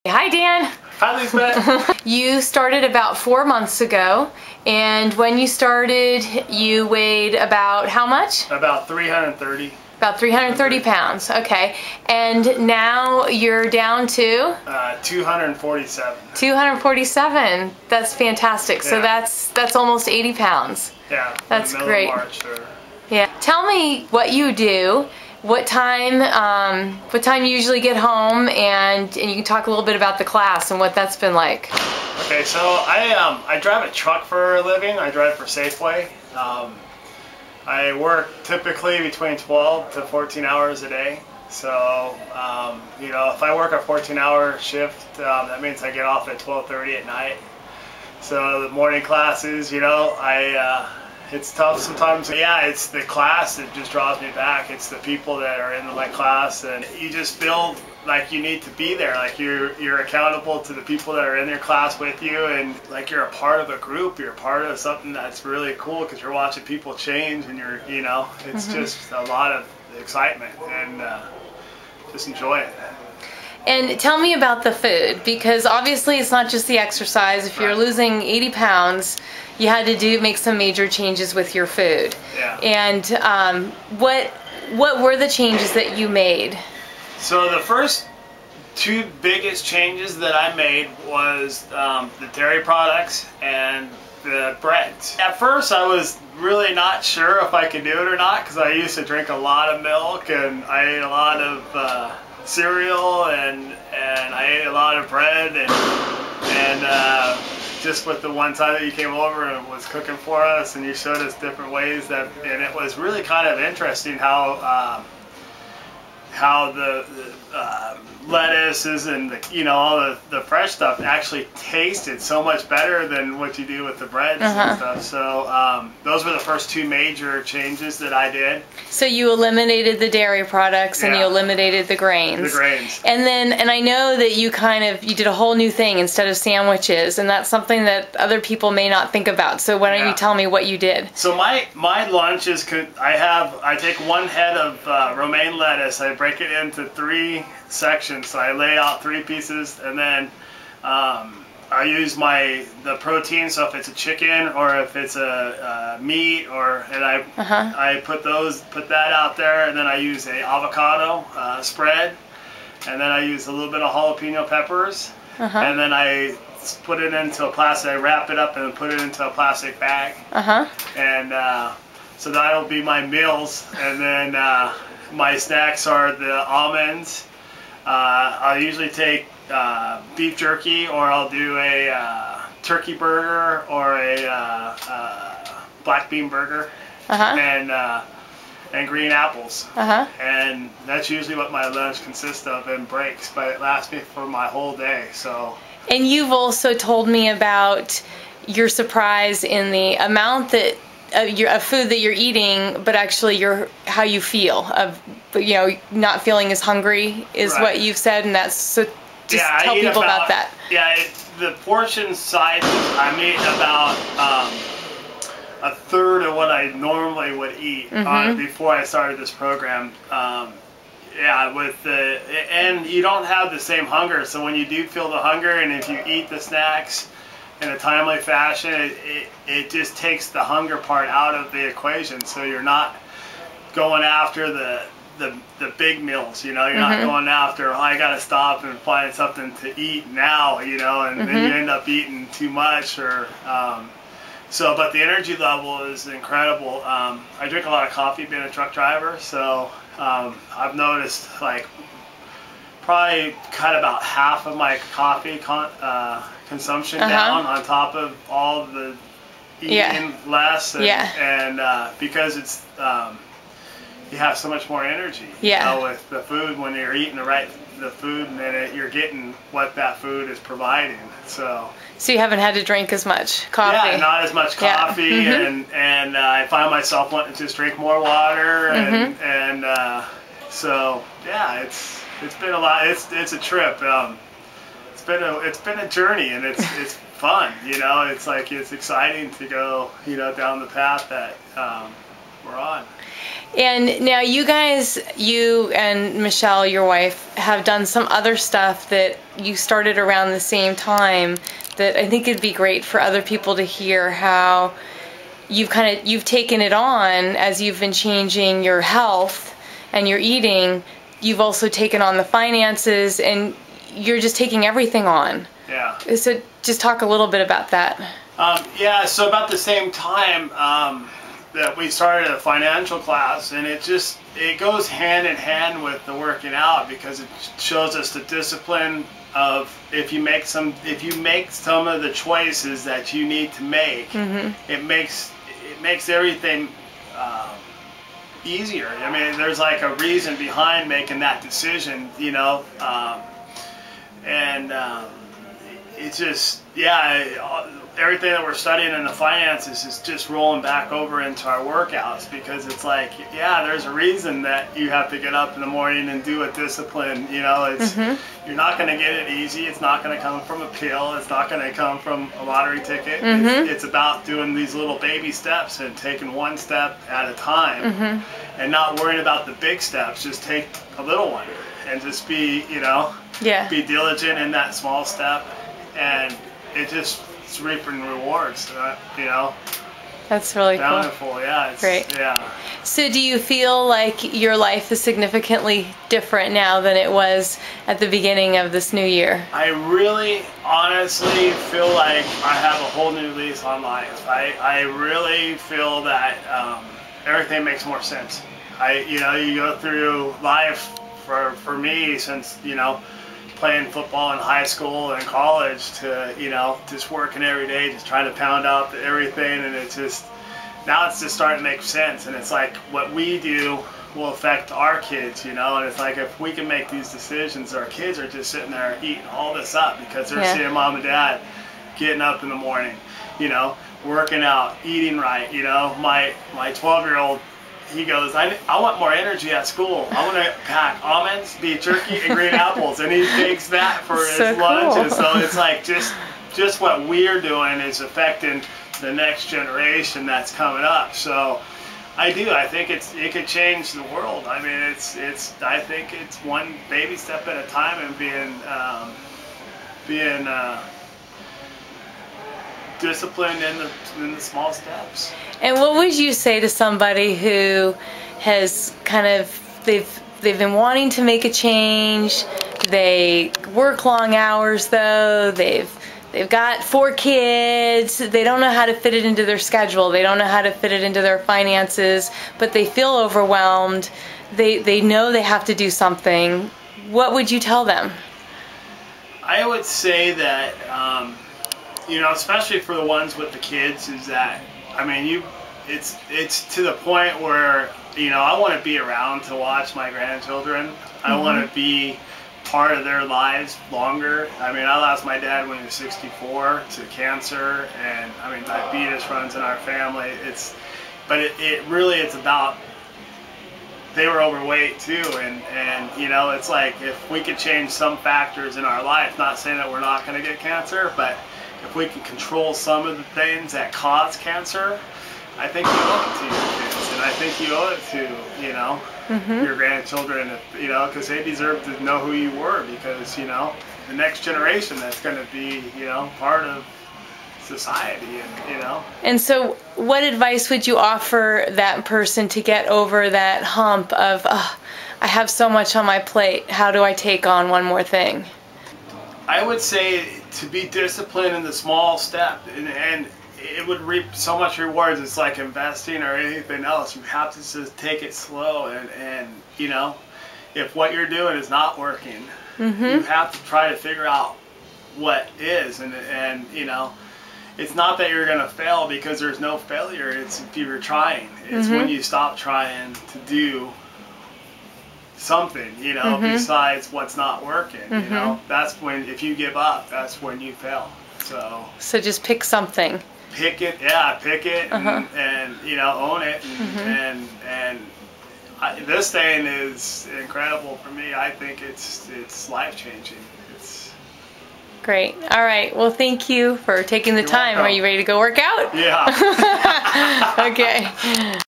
Hi Dan. Hi Lisbeth. You started about 4 months ago, and when you started you weighed about how much? About 330. About 330 pounds, okay. And now you're down to? 247. 247, that's fantastic. Yeah. So that's almost 80 pounds. Yeah, that's great. March, or... Yeah. Tell me what you do. What time you usually get home, and you can talk a little bit about the class and what that's been like. Okay, so I drive a truck for a living. I drive for Safeway. I work typically between 12 to 14 hours a day. So, you know, if I work a 14-hour shift, that means I get off at 12:30 at night. So the morning classes, you know, it's tough sometimes. Yeah, it's the class that just draws me back. It's the people that are in my class, and you just feel like you need to be there. Like you're accountable to the people that are in your class with you, and like you're a part of a group. You're a part of something that's really cool because you're watching people change, and you know, it's just a lot of excitement, and just enjoy it. And tell me about the food, because obviously it's not just the exercise. If you're losing 80 pounds, you had to make some major changes with your food. Yeah. And what were the changes that you made? So the first two biggest changes that I made was the dairy products and the breads. At first I was really not sure if I could do it or not, because I used to drink a lot of milk, and I ate a lot of cereal, and I ate a lot of bread, and just with the one time that you came over and was cooking for us, and you showed us different ways and it was really kind of interesting how the lettuces and you know, all the fresh stuff actually tasted so much better than what you do with the breads and stuff. So those were the first two major changes that I did. So you eliminated the dairy products and you eliminated the grains. The grains. And I know that you did a whole new thing instead of sandwiches, and that's something that other people may not think about. So why don't you tell me what you did? So my lunch is, I take one head of romaine lettuce, I break it into 3 sections. So I lay out 3 pieces, and then I use the protein. So if it's a chicken or if it's a meat, and I put that out there, and then I use a avocado spread, and then I use a little bit of jalapeno peppers, and then I put it into a plastic. I wrap it up and put it into a plastic bag, and so that'll be my meals. And then my snacks are the almonds. I'll usually take beef jerky, or I'll do a turkey burger, or a black bean burger, and green apples. And that's usually what my lunch consists of, and breaks, but it lasts me for my whole day. So. And you've also told me about your surprise in the amount that of food that you're eating, but actually how you feel, of, you know, not feeling as hungry is what you've said, and that's, so just tell people about that. Yeah, the portion size, I made about a third of what I normally would eat before I started this program. Yeah, and you don't have the same hunger, so when you do feel the hunger, and if you eat the snacks in a timely fashion, it just takes the hunger part out of the equation. So you're not going after the big meals, you know. You're not going after, I gotta stop and find something to eat now, you know, and then you end up eating too much, or but the energy level is incredible. I drink a lot of coffee being a truck driver, so I've noticed, like, probably cut about half of my coffee consumption down, on top of all the eating less, and because it's you have so much more energy, you know, with the food. When you're eating the food, and then you're getting what that food is providing. So you haven't had to drink as much coffee. Yeah, not as much coffee, and I find myself wanting to just drink more water, and so yeah, it's been a lot. It's a trip. It's been a journey, and it's fun. You know, it's like, it's exciting to go, you know, down the path that we're on. And now you guys, you and Michelle, your wife, have done some other stuff that you started around the same time that I think it'd be great for other people to hear how you've taken it on as you've been changing your health and your eating. You've also taken on the finances, and you're just taking everything on. Yeah. So just talk a little bit about that. Yeah, so about the same time that we started a financial class, and it goes hand in hand with the working out, because it shows us the discipline of if you make some of the choices that you need to make, it makes everything easier. I mean, there's like a reason behind making that decision, you know, it's just, yeah, everything that we're studying in the finances is just rolling back over into our workouts, because it's like, yeah, there's a reason that you have to get up in the morning and do a discipline, you know. It's you're not going to get it easy. It's not going to come from a pill. It's not going to come from a lottery ticket. It's about doing these little baby steps and taking one step at a time, and not worrying about the big steps. Just take a little one and just be, you know, be diligent in that small step, and it's reaping rewards, you know. That's really bountiful. Cool. Yeah, it's great. Yeah. So do you feel like your life is significantly different now than it was at the beginning of this new year? I really honestly feel like I have a whole new lease on life. I really feel that everything makes more sense. You know, you go through life, for me, since, you know, playing football in high school and college, to, you know, just working every day, just trying to pound out everything, and now it's just starting to make sense. And it's like what we do will affect our kids, you know. And it's like, if we can make these decisions, our kids are just sitting there eating all this up because they're seeing mom and dad getting up in the morning, you know, working out, eating right. You know, my 12-year-old, he goes, I want more energy at school. I want to pack almonds, beef jerky, and green apples. And he takes that for his lunch. And so it's like just what we're doing is affecting the next generation that's coming up. So I think it could change the world. I mean, I think it's one baby step at a time, and being disciplined in the small steps. And what would you say to somebody who has they've been wanting to make a change, they work long hours though, they've got 4 kids, they don't know how to fit it into their schedule, they don't know how to fit it into their finances, but they feel overwhelmed, they know they have to do something. What would you tell them? I would say that, you know, especially for the ones with the kids, is that, I mean, it's to the point where, you know, I want to be around to watch my grandchildren. I want to be part of their lives longer. I mean, I lost my dad when he was 64 to cancer, and I mean, diabetes runs in our family. But it really, it's about, they were overweight too, and you know, it's like, if we could change some factors in our life, not saying that we're not going to get cancer, but if we can control some of the things that cause cancer, I think you owe it to your kids, and I think you owe it to, you know, your grandchildren, you know, because they deserve to know who you were, because, you know, the next generation that's going to be, you know, part of society, and, you know. And so what advice would you offer that person to get over that hump of, I have so much on my plate, how do I take on one more thing? I would say to be disciplined in the small step, and it would reap so much rewards. It's like investing or anything else. You have to just take it slow, and you know, if what you're doing is not working, you have to try to figure out what is, and you know, it's not that you're gonna fail, because there's no failure. It's if you're trying. It's when you stop trying to do something, you know, besides what's not working, you know. That's when, if you give up, that's when you fail. So just pick something. Pick it, and you know, own it, and this thing is incredible for me. I think it's life-changing. It's great. All right. Well, thank you for taking the time. Are you ready to go work out? Yeah. Okay.